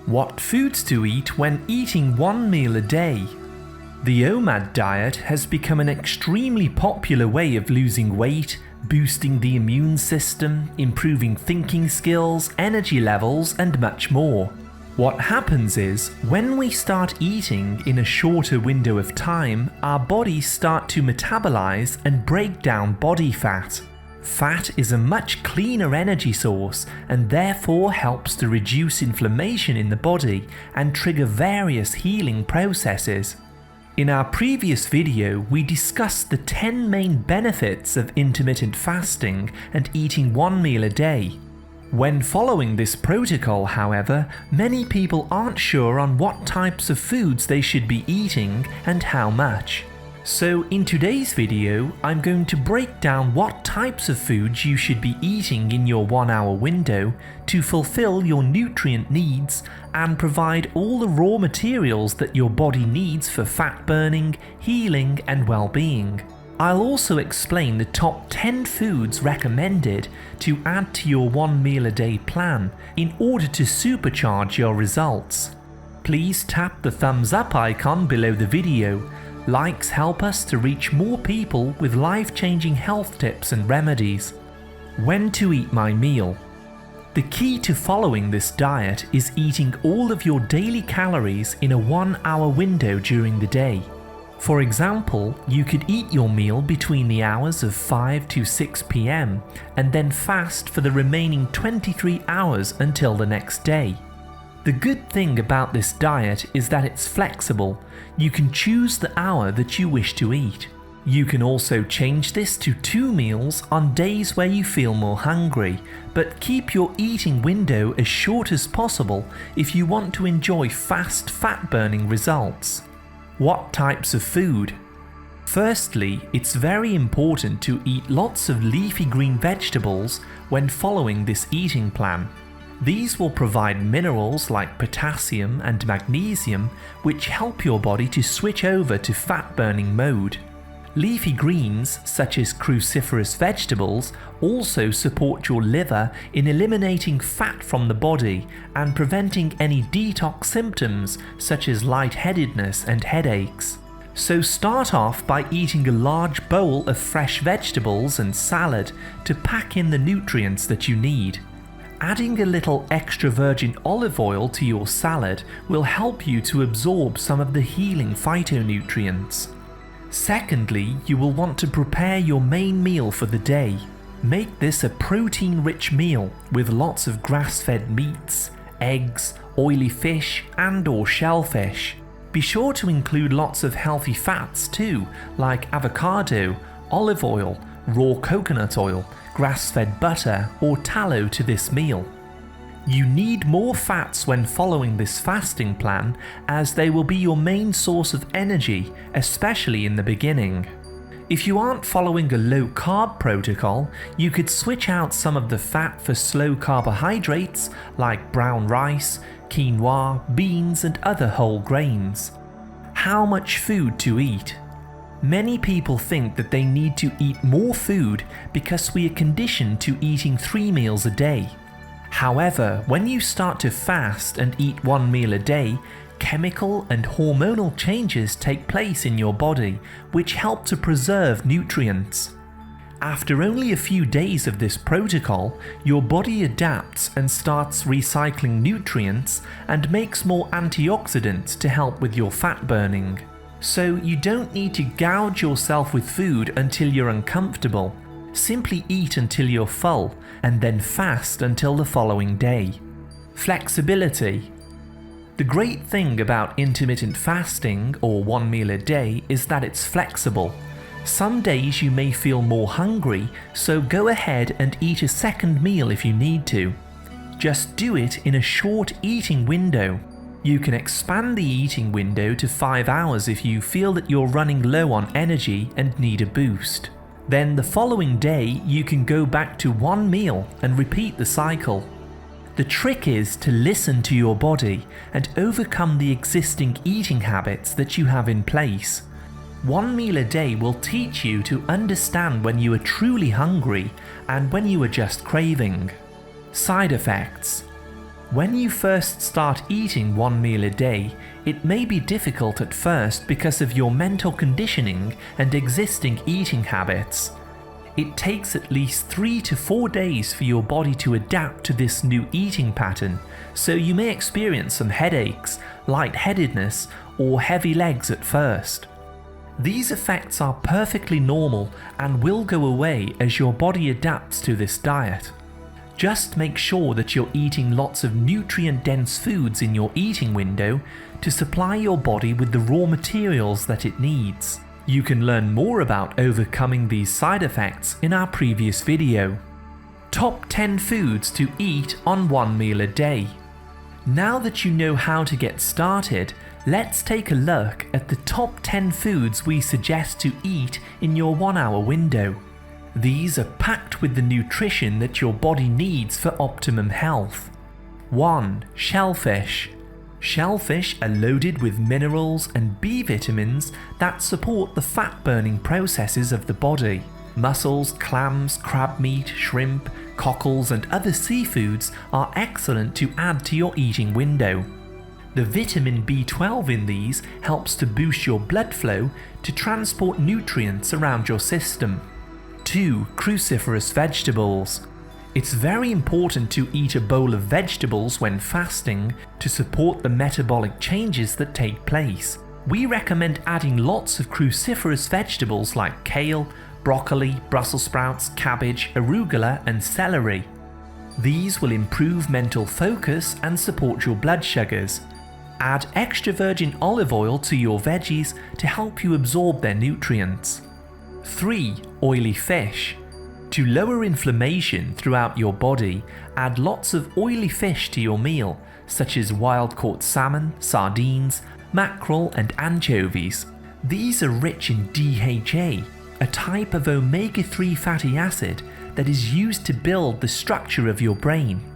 What foods to eat when eating one meal a day? The OMAD diet has become an extremely popular way of losing weight, boosting the immune system, improving thinking skills, energy levels, and much more. What happens is, when we start eating in a shorter window of time, our bodies start to metabolize and break down body fat. Fat is a much cleaner energy source and therefore helps to reduce inflammation in the body and trigger various healing processes. In our previous video, we discussed the 10 main benefits of intermittent fasting and eating one meal a day. When following this protocol, however, many people aren't sure on what types of foods they should be eating and how much. So in today's video, I'm going to break down what types of foods you should be eating in your 1 hour window to fulfill your nutrient needs and provide all the raw materials that your body needs for fat burning, healing, and well-being. I'll also explain the top 10 foods recommended to add to your 1 meal a day plan in order to supercharge your results. Please tap the thumbs up icon below the video. Likes help us to reach more people with life-changing health tips and remedies. When to eat my meal. The key to following this diet is eating all of your daily calories in a 1 hour window during the day. For example, you could eat your meal between the hours of 5 to 6 p.m. and then fast for the remaining 23 hours until the next day. The good thing about this diet is that it's flexible. You can choose the hour that you wish to eat. You can also change this to 2 meals on days where you feel more hungry, but keep your eating window as short as possible if you want to enjoy fast fat-burning results. What types of food? Firstly, it's very important to eat lots of leafy green vegetables when following this eating plan. These will provide minerals like potassium and magnesium, which help your body to switch over to fat-burning mode. Leafy greens, such as cruciferous vegetables, also support your liver in eliminating fat from the body and preventing any detox symptoms such as lightheadedness and headaches. So start off by eating a large bowl of fresh vegetables and salad to pack in the nutrients that you need. Adding a little extra virgin olive oil to your salad will help you to absorb some of the healing phytonutrients. Secondly, you will want to prepare your main meal for the day. Make this a protein-rich meal with lots of grass-fed meats, eggs, oily fish, and/or shellfish. Be sure to include lots of healthy fats too, like avocado, olive oil, raw coconut oil, grass-fed butter, or tallow to this meal. You need more fats when following this fasting plan, as they will be your main source of energy, especially in the beginning. If you aren't following a low-carb protocol, you could switch out some of the fat for slow carbohydrates like brown rice, quinoa, beans, and other whole grains. How much food to eat? Many people think that they need to eat more food because we are conditioned to eating 3 meals a day. However, when you start to fast and eat 1 meal a day, chemical and hormonal changes take place in your body, which help to preserve nutrients. After only a few days of this protocol, your body adapts and starts recycling nutrients and makes more antioxidants to help with your fat burning. So you don't need to gouge yourself with food until you're uncomfortable. Simply eat until you're full and then fast until the following day. Flexibility. The great thing about intermittent fasting or 1 meal a day is that it's flexible. Some days you may feel more hungry, so go ahead and eat a second meal if you need to. Just do it in a short eating window. You can expand the eating window to 5 hours if you feel that you're running low on energy and need a boost. Then the following day you can go back to 1 meal and repeat the cycle. The trick is to listen to your body and overcome the existing eating habits that you have in place. 1 meal a day will teach you to understand when you are truly hungry and when you are just craving. Side effects. When you first start eating one meal a day, it may be difficult at first because of your mental conditioning and existing eating habits. It takes at least 3 to 4 days for your body to adapt to this new eating pattern, so you may experience some headaches, lightheadedness, or heavy legs at first. These effects are perfectly normal and will go away as your body adapts to this diet. Just make sure that you're eating lots of nutrient-dense foods in your eating window to supply your body with the raw materials that it needs. You can learn more about overcoming these side effects in our previous video. Top 10 foods to eat on one meal a day. Now that you know how to get started, let's take a look at the top 10 foods we suggest to eat in your 1 hour window. These are packed with the nutrition that your body needs for optimum health. 1. Shellfish. Shellfish are loaded with minerals and B vitamins that support the fat-burning processes of the body. Mussels, clams, crab meat, shrimp, cockles and other seafoods are excellent to add to your eating window. The vitamin B12 in these helps to boost your blood flow to transport nutrients around your system. 2. Cruciferous vegetables. It's very important to eat a bowl of vegetables when fasting to support the metabolic changes that take place. We recommend adding lots of cruciferous vegetables like kale, broccoli, Brussels sprouts, cabbage, arugula and celery. These will improve mental focus and support your blood sugars. Add extra virgin olive oil to your veggies to help you absorb their nutrients. 3. Oily fish. To lower inflammation throughout your body, add lots of oily fish to your meal, such as wild-caught salmon, sardines, mackerel and anchovies. These are rich in DHA, a type of omega-3 fatty acid that is used to build the structure of your brain.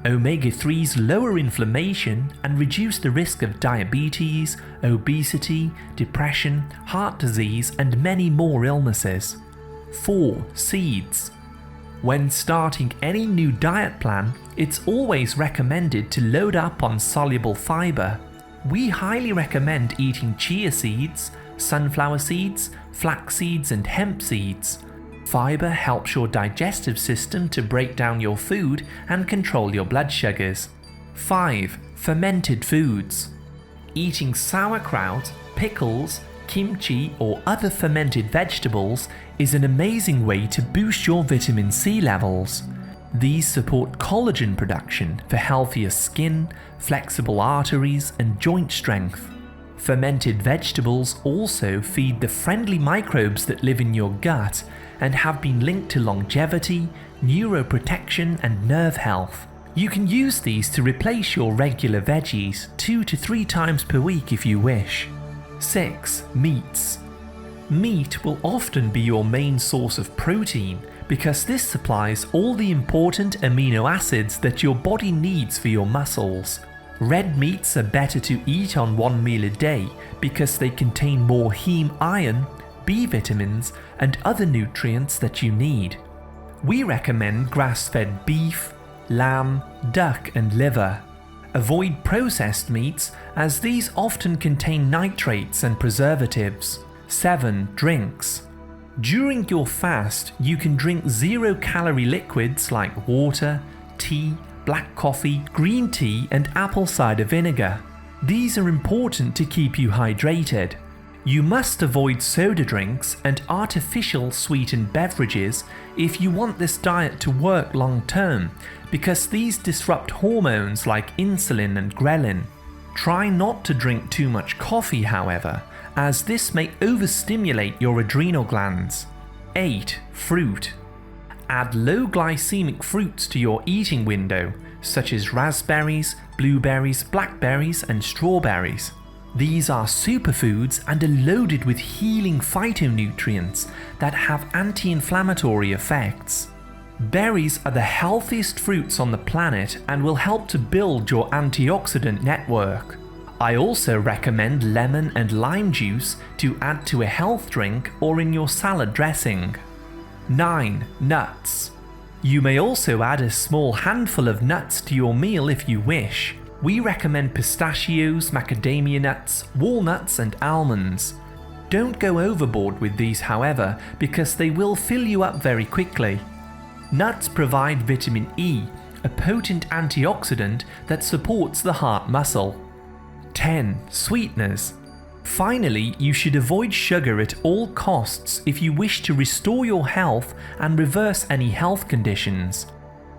Omega-3s lower inflammation and reduce the risk of diabetes, obesity, depression, heart disease and many more illnesses. 4. Seeds. When starting any new diet plan, it's always recommended to load up on soluble fiber. We highly recommend eating chia seeds, sunflower seeds, flax seeds and hemp seeds. Fiber helps your digestive system to break down your food and control your blood sugars. 5. Fermented foods. Eating sauerkraut, pickles, kimchi or other fermented vegetables is an amazing way to boost your vitamin C levels. These support collagen production for healthier skin, flexible arteries and joint strength. Fermented vegetables also feed the friendly microbes that live in your gut and have been linked to longevity, neuroprotection and nerve health. You can use these to replace your regular veggies 2 to 3 times per week if you wish. 6. Meats. Meat will often be your main source of protein because this supplies all the important amino acids that your body needs for your muscles. Red meats are better to eat on one meal a day because they contain more heme iron, B vitamins and other nutrients that you need. We recommend grass-fed beef, lamb, duck and liver. Avoid processed meats as these often contain nitrates and preservatives. 7. Drinks. During your fast, you can drink 0-calorie liquids like water, tea, black coffee, green tea and apple cider vinegar. These are important to keep you hydrated. You must avoid soda drinks and artificial sweetened beverages if you want this diet to work long term, because these disrupt hormones like insulin and ghrelin. Try not to drink too much coffee, however, as this may overstimulate your adrenal glands. 8. Fruit. Add low glycemic fruits to your eating window, such as raspberries, blueberries, blackberries and strawberries. These are superfoods and are loaded with healing phytonutrients that have anti-inflammatory effects. Berries are the healthiest fruits on the planet and will help to build your antioxidant network. I also recommend lemon and lime juice to add to a health drink or in your salad dressing. 9. Nuts. You may also add a small handful of nuts to your meal if you wish. We recommend pistachios, macadamia nuts, walnuts and almonds. Don't go overboard with these, however, because they will fill you up very quickly. Nuts provide vitamin E, a potent antioxidant that supports the heart muscle. 10. Sweeteners. Finally, you should avoid sugar at all costs if you wish to restore your health and reverse any health conditions.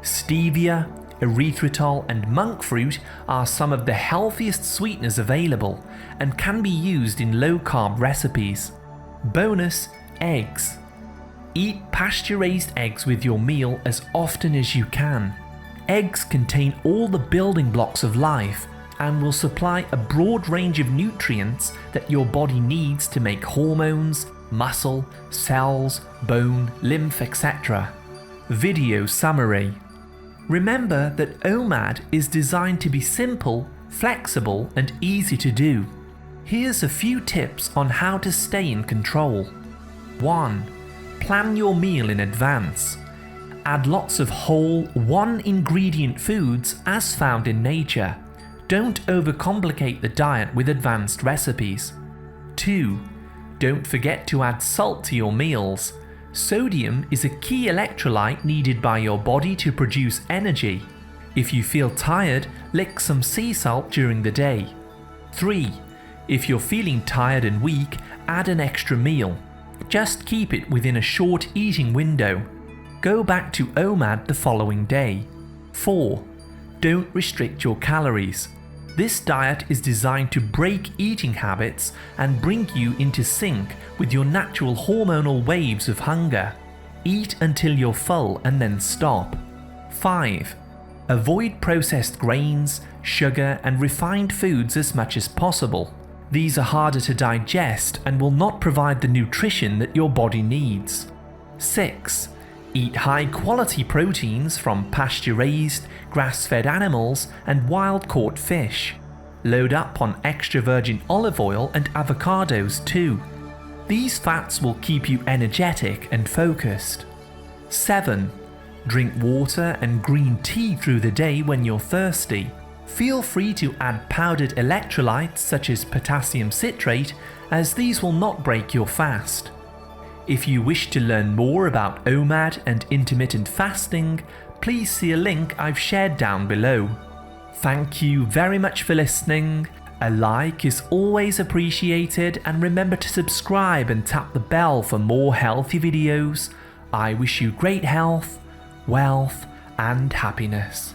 Stevia, erythritol and monk fruit are some of the healthiest sweeteners available and can be used in low-carb recipes. Bonus: eggs. Eat pasture-raised eggs with your meal as often as you can. Eggs contain all the building blocks of life and will supply a broad range of nutrients that your body needs to make hormones, muscle, cells, bone, lymph, etc. Video summary. Remember that OMAD is designed to be simple, flexible and easy to do. Here's a few tips on how to stay in control. 1. Plan your meal in advance. Add lots of whole, one-ingredient foods as found in nature. Don't overcomplicate the diet with advanced recipes. 2. Don't forget to add salt to your meals. Sodium is a key electrolyte needed by your body to produce energy. If you feel tired, lick some sea salt during the day. 3. If you're feeling tired and weak, add an extra meal. Just keep it within a short eating window. Go back to OMAD the following day. 4. Don't restrict your calories. This diet is designed to break eating habits and bring you into sync with your natural hormonal waves of hunger. Eat until you're full and then stop. 5. Avoid processed grains, sugar and refined foods as much as possible. These are harder to digest and will not provide the nutrition that your body needs. 6. Eat high-quality proteins from pasture-raised, grass-fed animals and wild-caught fish. Load up on extra virgin olive oil and avocados too. These fats will keep you energetic and focused. 7. Drink water and green tea through the day when you're thirsty. Feel free to add powdered electrolytes such as potassium citrate, as these will not break your fast. If you wish to learn more about OMAD and intermittent fasting, please see a link I've shared down below. Thank you very much for listening. A like is always appreciated, and remember to subscribe and tap the bell for more healthy videos. I wish you great health, wealth and happiness.